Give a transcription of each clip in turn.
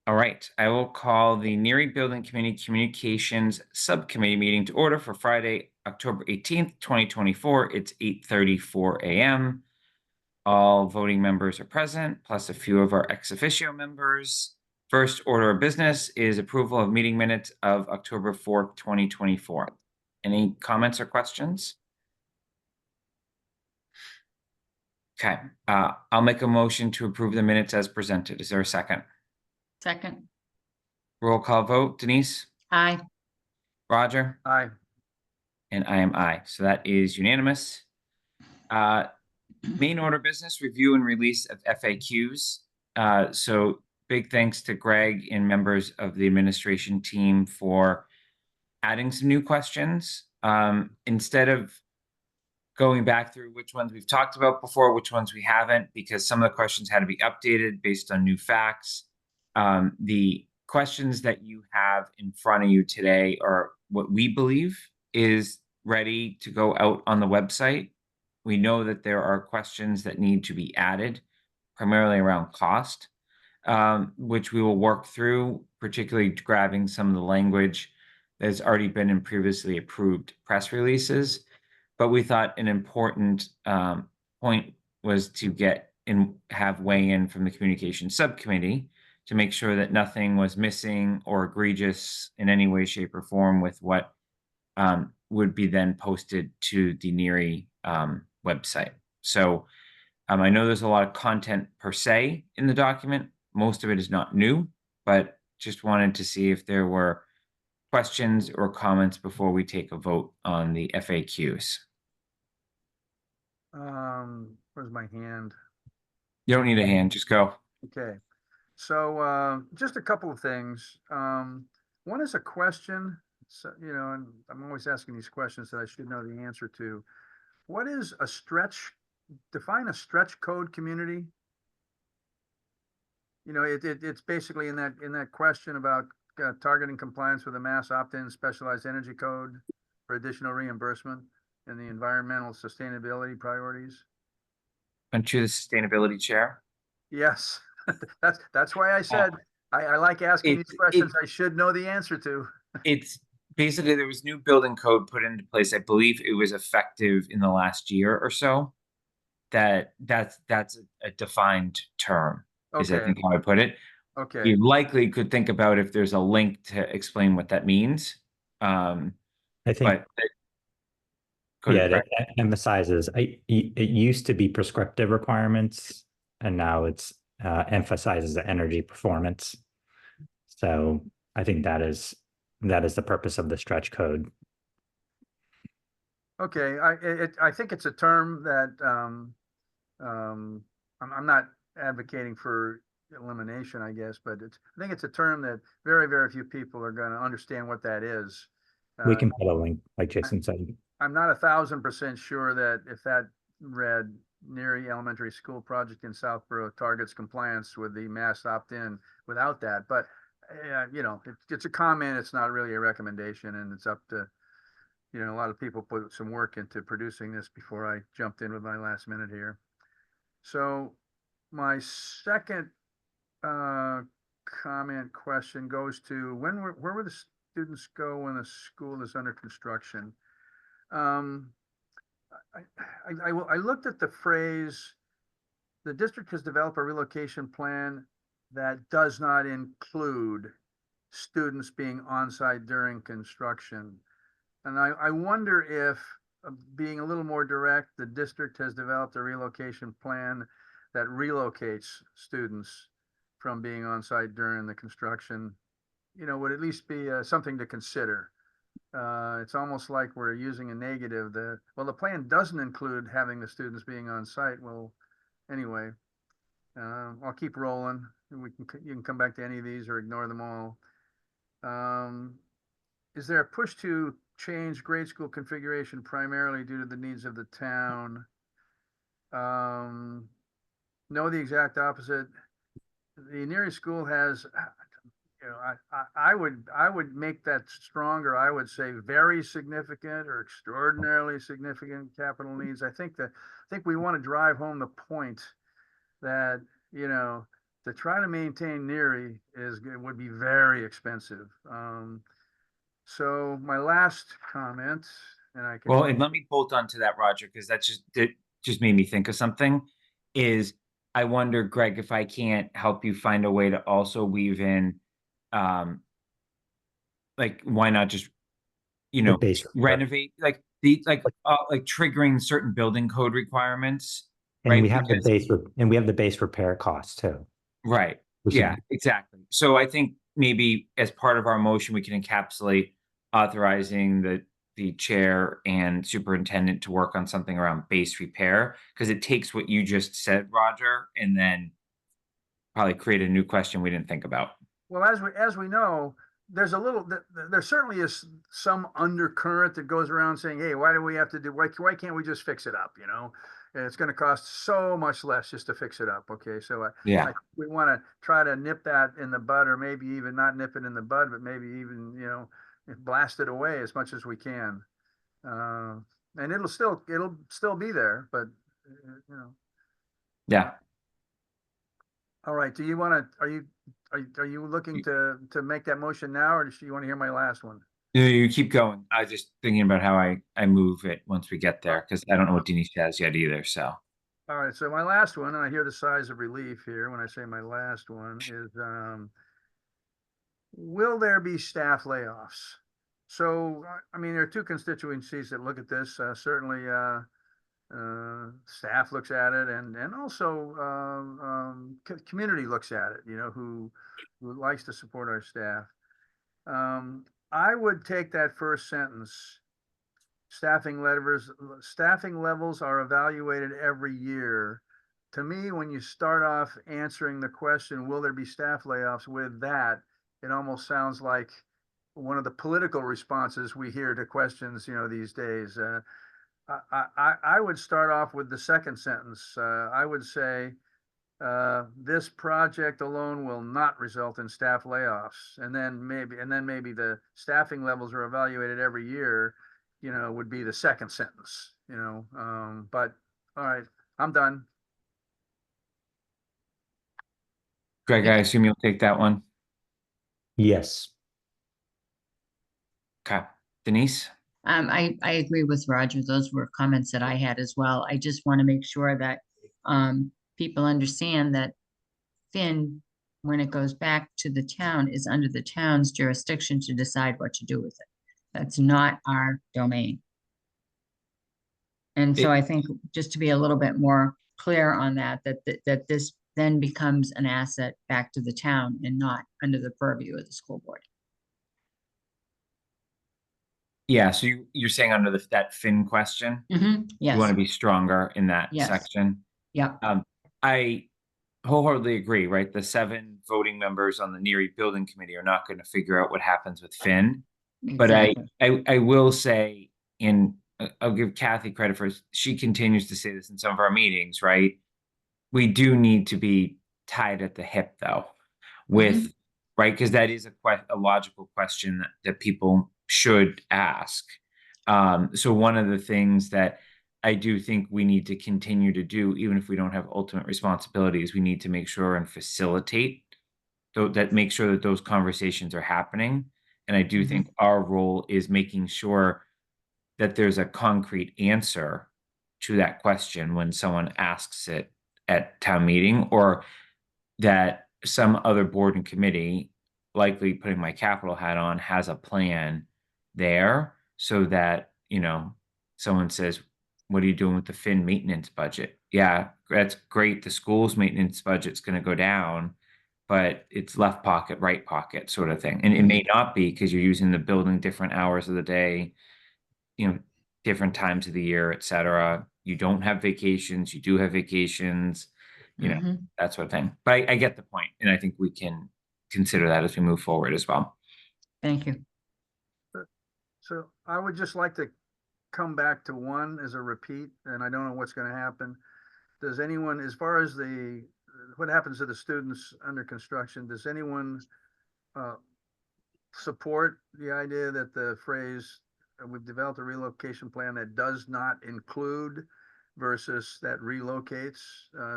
All right, I will call the Neary Building Committee Communications Subcommittee meeting to order for Friday, October 18th, 2024. It's 8:34 a.m. All voting members are present, plus a few of our ex officio members. First order of business is approval of meeting minutes of October 4th, 2024. Any comments or questions? Okay, I'll make a motion to approve the minutes as presented. Is there a second? Second. Roll call vote. Denise? Aye. Roger? Aye. And I am aye. So that is unanimous. Main order business review and release of FAQs. So big thanks to Greg and members of the administration team for adding some new questions. Instead of going back through which ones we've talked about before, which ones we haven't, because some of the questions had to be updated based on new facts. The questions that you have in front of you today are what we believe is ready to go out on the website. We know that there are questions that need to be added, primarily around cost, which we will work through, particularly grabbing some of the language that has already been in previously approved press releases. But we thought an important point was to get and have weigh in from the communication subcommittee to make sure that nothing was missing or egregious in any way, shape, or form with what would be then posted to the Neary website. So I know there's a lot of content per se in the document. Most of it is not new, but just wanted to see if there were questions or comments before we take a vote on the FAQs. Where's my hand? You don't need a hand, just go. Okay. So, just a couple of things. One is a question, so, and I'm always asking these questions that I should know the answer to. What is a stretch? Define a stretch code community. It's basically in that question about targeting compliance with the mass opt-in specialized energy code for additional reimbursement and the environmental sustainability priorities. Aren't you the sustainability chair? Yes, that's why I said I like asking these questions I should know the answer to. It's basically there was new building code put into place. I believe it was effective in the last year or so. That's a defined term, is I think how I put it. Okay. You likely could think about if there's a link to explain what that means. I think, that emphasizes. It used to be prescriptive requirements, and now it's emphasizes energy performance. So I think that is the purpose of the stretch code. Okay, I think it's a term that I'm not advocating for elimination, I guess, but I think it's a term that very, very few people are going to understand what that is. We can put a link, like Jason said. I'm not 1,000% sure that if that read Neary Elementary School project in Southborough targets compliance with the mass opt-in without that, but it's a comment. It's not really a recommendation, and it's up to a lot of people put some work into producing this before I jumped in with my last minute here. So my second comment question goes to where will the students go when the school is under construction? I looked at the phrase, the district has developed a relocation plan that does not include students being on site during construction. And I wonder if, being a little more direct, the district has developed a relocation plan that relocates students from being on site during the construction, would at least be something to consider. It's almost like we're using a negative. The plan doesn't include having the students being on site. Well, anyway, I'll keep rolling. You can come back to any of these or ignore them all. Is there a push to change grade school configuration primarily due to the needs of the town? No, the exact opposite. The Neary school has, I would make that stronger. I would say very significant or extraordinarily significant capital needs. I think we want to drive home the point that to try to maintain Neary would be very expensive. So my last comment, and I can. Well, and let me bolt onto that, Roger, because that just made me think of something. Is I wonder, Greg, if I can't help you find a way to also weave in, um, like why not just The base, renovate like triggering certain building code requirements, and right? we have the Because base, and we have the base repair costs too. right, We yeah, should, exactly. So I think maybe as part of our motion, we can encapsulate authorizing the chair and superintendent to work on something around base repair, because it takes what you just said, Roger, and then probably create a new question we didn't think about. Well, as we know, there's a little there certainly is some undercurrent that goes around saying, hey, why do we have to do why can't we just fix it up, you know? And it's going to cost so much less just to fix it up. Okay, so Yeah. we want to try to nip that in the bud, or maybe even not nip it in the bud, but maybe even, you know, blast it away as much as we can. And it'll still be there, but you know. Yeah. All right. Do you want to? Are you looking to make that motion now, or do you want to hear my last one? You keep going. I was just thinking about how I move it once we get there, because I don't know what Denise has yet either. So All right. So my last one, and I hear the sighs of relief here when I say my last one is, will there be staff layoffs? So, I mean, there are two constituencies that look at this. Certainly, staff looks at it, and also community looks at it. You know, who likes to support our staff. I would take that first sentence. Staffing levels are evaluated every year. To me, when you start off answering the question, will there be staff layoffs, with that, it almost sounds like one of the political responses we hear to questions, you know, these days. I would start off with the second sentence. I would say, this project alone will not result in staff layoffs. And then maybe the staffing levels are evaluated every year, you know, would be the second sentence, you know. But all right, I'm done. Greg, I assume you'll take that one. yes. Okay. Denise? I agree with Roger. Those were comments that I had as well. I just want to make sure that people understand that Finn, when it goes back to the town, is under the town's jurisdiction to decide what to do with it. That's not our domain. And so I think just to be a little bit more clear on that this then becomes an asset back to the town and not under the purview of the school board. Yeah, so you're saying under that Finn question, you want Yes, to be stronger in that Yes. section. yeah, I wholeheartedly agree, right? The 7 voting members on the Neary Building Committee are not going to figure out what happens with Finn. But exactly. I will say, and I'll give Kathy credit for, she continues to say this in some of our meetings, right? We do need to be tied at the hip, though, with, right? Because that is a logical question that people should ask. So one of the things that I do think we need to continue to do, even if we don't have ultimate responsibilities, we need to make sure and facilitate make sure that those conversations are happening. And I do think our role is making sure that there's a concrete answer to that question when someone asks it at town meeting, or that some other board and committee, likely putting my capital hat on, has a plan there, so that, someone says, what are you doing with the Finn maintenance budget? Yeah, that's great. The school's maintenance budget's going to go down, but it's left pocket, right pocket sort of thing. And it may not be, because you're using the building different hours of the day, different times of the year, et cetera. You don't have vacations, you do have vacations, that sort of thing. But I get the point, and I think we can consider that as we move forward as well. Thank you. So I would just like to come back to one as a repeat, and I don't know what's going to happen. Does anyone, as far as what happens to the students under construction, does anyone support the idea that the phrase, we've developed a relocation plan that does not include versus that relocates?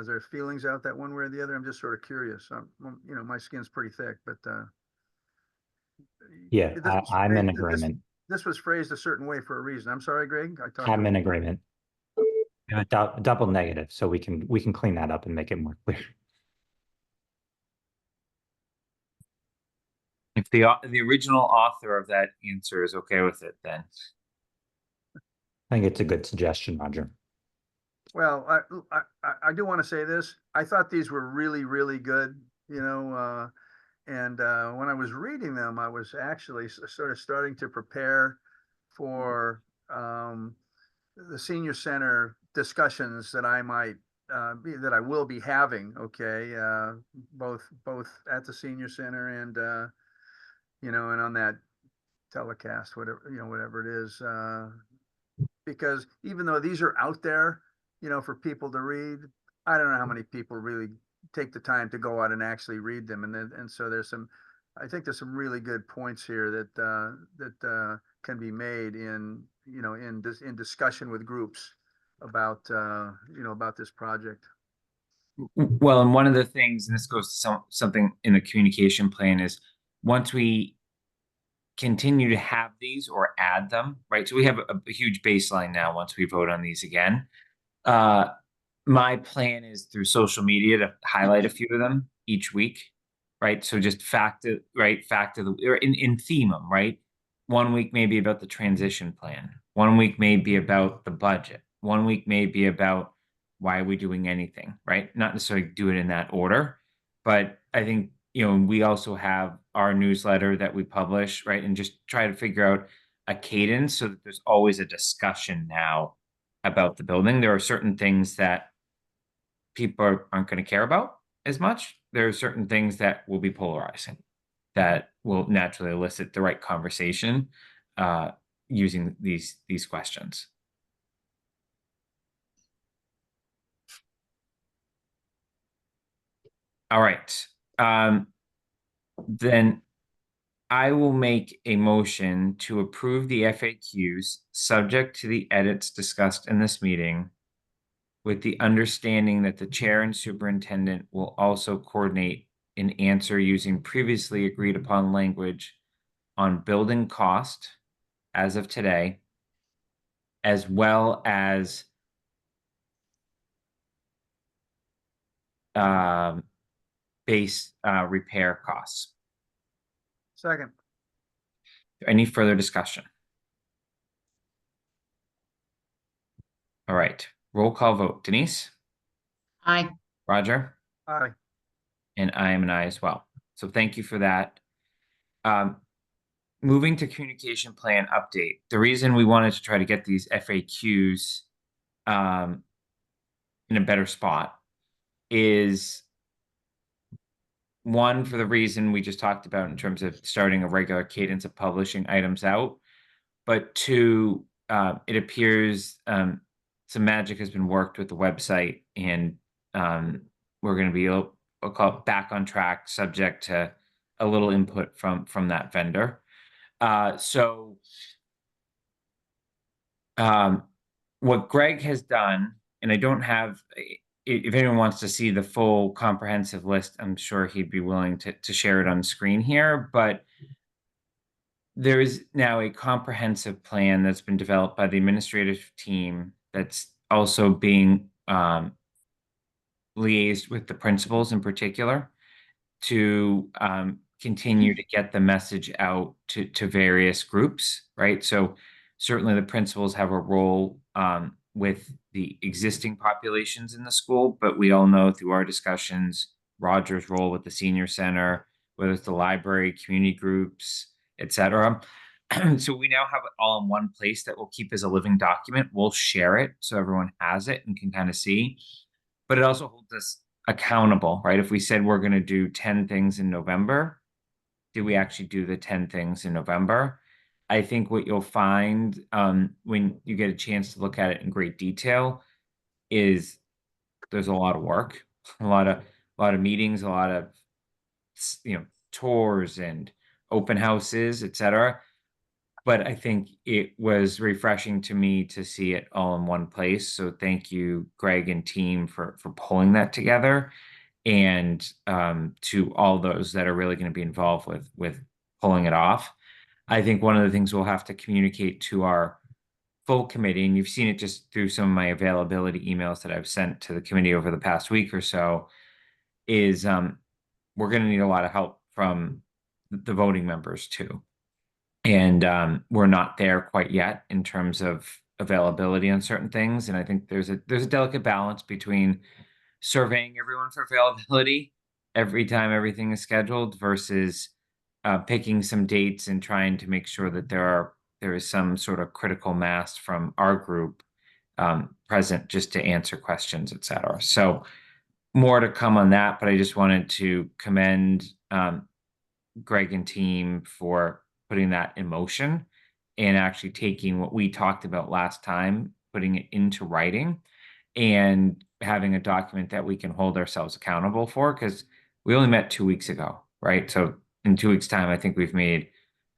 Is there feelings out that one way or the other? I'm just sort of curious. You know, my skin's pretty thick, but Yeah, this was I'm in phrased- agreement. This was phrased a certain way for a reason. I'm sorry, Greg. I talked. I'm in agreement. Double negative, so we can clean that up and make it more clear. If the original author of that answer is okay with it, then I think it's a good suggestion, Roger. Well, I do want to say this. I thought these were really, really good, you know, and when I was reading them, I was actually sort of starting to prepare for the senior center discussions that I might that I will be having. Okay, both at the senior center and you know, and on that telecast, whatever, you know, whatever it is, because even though these are out there, you know, for people to read, I don't know how many people really take the time to go out and actually read them. And so there's some, I think there's some really good points here that can be made in, you know, in discussion with groups about, you know, about this project. well, and one of the things, and this goes to something in the communication plan, is once we continue to have these or add them, right? So we have a huge baseline now once we vote on these again. My plan is through social media to highlight a few of them each week, right? So just fact of the, or in theme them, right? 1 week may be about the transition plan. 1 week may be about the budget. 1 week may be about why are we doing anything, right? Not necessarily do it in that order, but I think, you know, we also have our newsletter that we publish, right? And just try to figure out a cadence so that there's always a discussion now about the building. There are certain things that people aren't going to care about as much. There are certain things that will be polarizing that will naturally elicit the right conversation using these questions. All right. Then I will make a motion to approve the FAQs subject to the edits discussed in this meeting, with the understanding that the chair and superintendent will also coordinate an answer using previously agreed upon language on building cost as of today, as well as base repair costs. Second. Any further discussion? All right, roll call vote. Denise? Aye. Roger? Aye. And I am an aye as well. So thank you for that. Moving to communication plan update. The reason we wanted to try to get these FAQs in a better spot is one, for the reason we just talked about in terms of starting a regular cadence of publishing items out, but two, it appears some magic has been worked with the website, and we're going to be, I'll call it, back on track, subject to a little input from that vendor. So what Greg has done, and I don't have, if anyone wants to see the full comprehensive list, I'm sure he'd be willing to share it on screen here, but there is now a comprehensive plan that's been developed by the administrative team that's also being liaised with the principals in particular to continue to get the message out to various groups, right? So certainly the principals have a role with the existing populations in the school, but we all know through our discussions, Roger's role with the senior center, whether it's the library, community groups, etc. So we now have it all in one place that we'll keep as a living document. We'll share it so everyone has it and can kind of see, but it also holds us accountable, right? If we said we're going to do 10 things in November, do we actually do the 10 things in November? I think what you'll find when you get a chance to look at it in great detail is there's a lot of work, a lot of meetings, a lot of, you know, tours and open houses, etc. but I think it was refreshing to me to see it all in one place. So thank you, Greg and team, for pulling that together, and to all those that are really going to be involved with pulling it off. I think one of the things we'll have to communicate to our full committee, and you've seen it just through some of my availability emails that I've sent to the committee over the past week or so, is we're going to need a lot of help from the voting members too. And we're not there quite yet in terms of availability on certain things. And I think there's a delicate balance between surveying everyone for availability every time everything is scheduled versus picking some dates and trying to make sure that there is some sort of critical mass from our group present just to answer questions, et cetera. So more to come on that, but I just wanted to commend Greg and team for putting that in motion and actually taking what we talked about last time, putting it into writing, and having a document that we can hold ourselves accountable for, because we only met 2 weeks ago, right? So in 2 weeks' time, I think we've made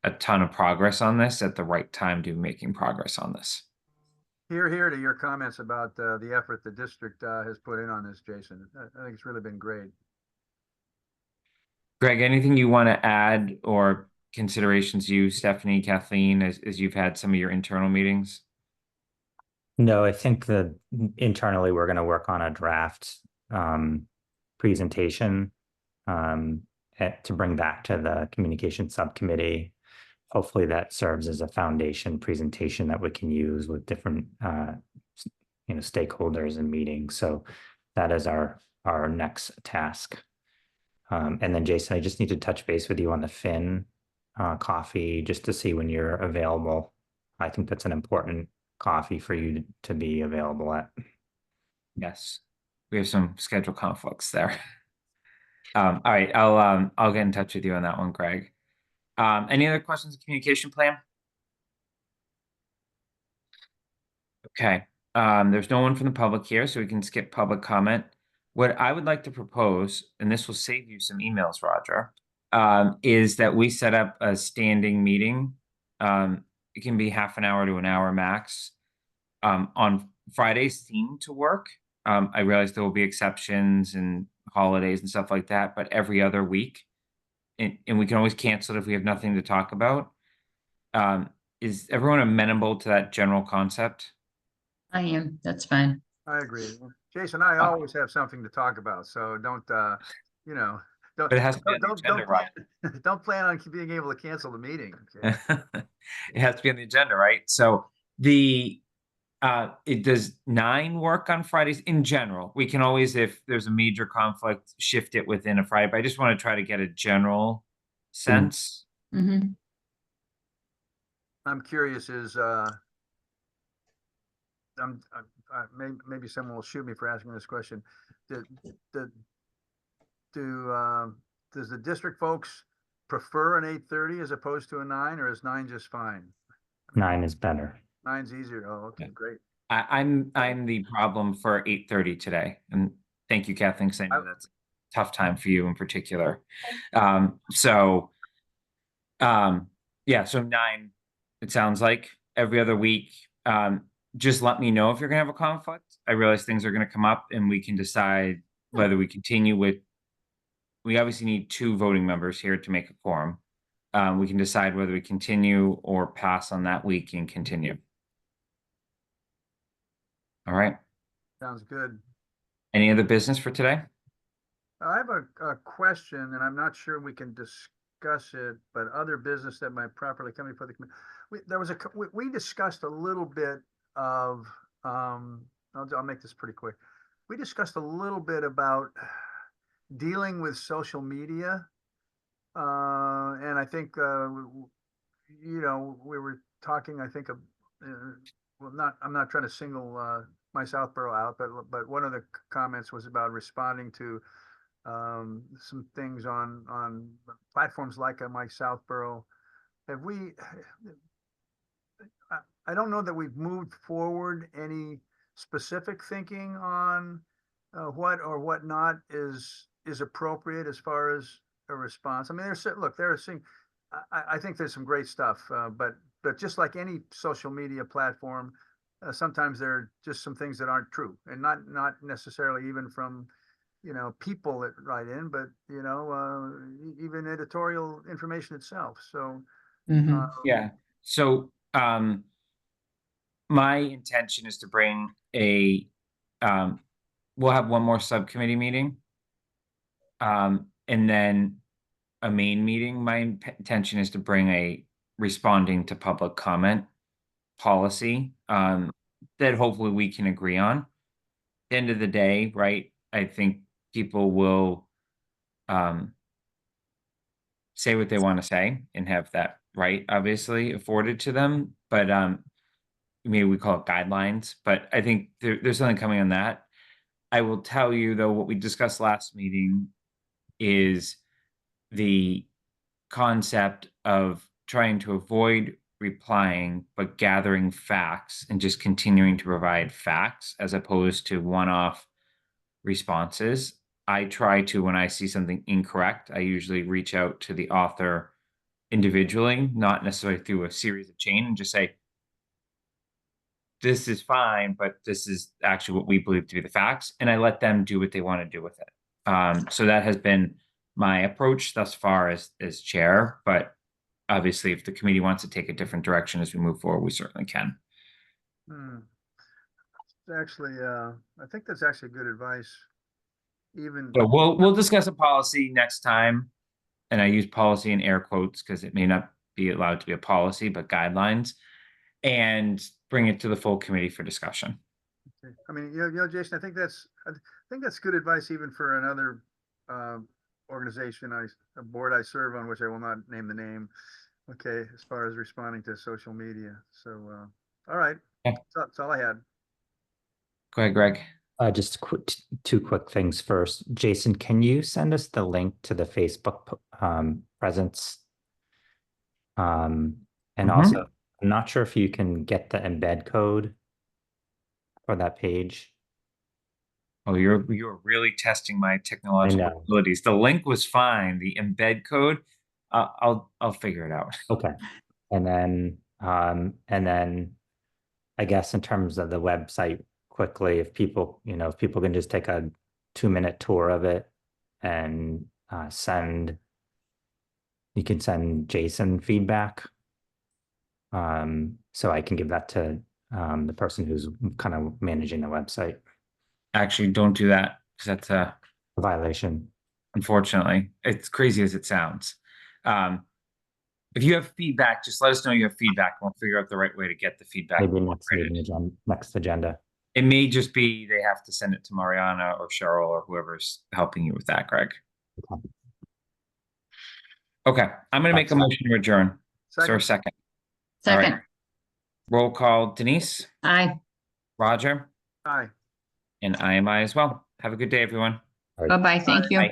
a ton of progress on this at the right time to be making progress on this. Here to your comments about the effort the district has put in on this, Jason. I think it's really been great. Greg, anything you want to add or considerations you, Stephanie, Kathleen, as you've had some of your internal meetings? No, I think that internally we're going to work on a draft presentation to bring back to the communication subcommittee. Hopefully that serves as a foundation presentation that we can use with different stakeholders and meetings. So that is our next task. And then Jason, I just need to touch base with you on the Finn coffee just to see when you're available. I think that's an important coffee for you to be available at. Yes, we have some schedule conflicts there. All right, I'll get in touch with you on that one, Greg. Any other questions on the communication plan? Okay, there's no one from the public here, so we can skip public comment. What I would like to propose, and this will save you some emails, Roger, is that we set up a standing meeting. It can be half an hour to an hour max. On Fridays seem to work. I realize there will be exceptions and holidays and stuff like that, but every other week. And we can always cancel it if we have nothing to talk about. Is everyone amenable to that general concept? I am, that's fine. I agree. Jason, I always have something to talk about, so don't, don't, But it has to be on the agenda, right? don't plan on being able to cancel the meeting. Okay? It has to be on the agenda, right? So it does 9 work on Fridays in general. We can always, if there's a major conflict, shift it within a Friday, but I just want to try to get a general sense. Mm-hmm. I'm curious maybe someone will shoot me for asking this question. Does the district folks prefer an 8:30 as opposed to a 9, or is 9 just fine? 9 is better. 9's easier. Oh, okay, great. I'm the problem for 8:30 today, and thank you, Kathleen, saying that's a tough time for you in particular. Yeah, so 9. It sounds like every other week. Just let me know if you're going to have a conflict. I realize things are going to come up, and we can decide whether we continue with. We obviously need 2 voting members here to make a quorum. We can decide whether we continue or pass on that week and continue. All right. Sounds good. Any other business for today? I have a question, and I'm not sure we can discuss it, but other business that might properly come before the committee. We discussed a little bit of, I'll make this pretty quick. We discussed a little bit about dealing with social media. And I think, we were talking, I think, I'm not trying to single my Southborough out, but one of the comments was about responding to some things on platforms like my Southborough. I don't know that we've moved forward any specific thinking on what or what not is appropriate as far as a response. I mean, I think there's some great stuff, but but just like any social media platform, sometimes there are just some things that aren't true, and not necessarily even from, people that write in, but, even editorial information itself. So, Mhm. Yeah, so, my intention is to bring we'll have one more subcommittee meeting. And then a main meeting. My intention is to bring a responding to public comment policy, that hopefully we can agree on. At the end of the day, right, I think people will, say what they want to say and have that right, obviously, afforded to them, but, maybe we call it guidelines, but I think there's something coming on that. I will tell you, though, what we discussed last meeting is the concept of trying to avoid replying, but gathering facts and just continuing to provide facts as opposed to one-off responses. I try to, when I see something incorrect, I usually reach out to the author individually, not necessarily through a series of chain, and just say, this is fine, but this is actually what we believe to be the facts. And I let them do what they want to do with it. So that has been my approach thus far as chair, but obviously if the committee wants to take a different direction as we move forward, we certainly can. Actually, I think that's actually good advice. Even, So we'll discuss a policy next time. And I use policy in air quotes because it may not be allowed to be a policy, but guidelines, and bring it to the full committee for discussion. I mean, Jason, I think that's good advice even for another organization, a board I serve on, which I will not name the name. Okay, as far as responding to social media. So, all right, Yeah. that's all I had. Go ahead, Greg. Just two quick things first. Jason, can you send us the link to the Facebook presence? And also, I'm not sure if you can get the embed code for that page. Oh, you're really testing my technological abilities. The link was fine. The embed code, I'll figure it out. Okay. And then I guess in terms of the website, quickly, if people can just take a 2-minute tour of it and you can send Jason feedback. So I can give that to the person who's kind of managing the website. Actually, don't do that because that's a violation. Unfortunately, it's crazy as it sounds. If you have feedback, just let us know you have feedback. We'll figure out the right way to get the feedback. Maybe next agenda. It may just be they have to send it to Mariana or Cheryl or whoever's helping you with that, Greg. Okay, I'm going to make a motion to adjourn. Is there a second? Second. All right. Roll call, Denise, Aye. Roger, Aye. and I am I as well. Have a good day, everyone. Bye-bye. Thank you. Bye.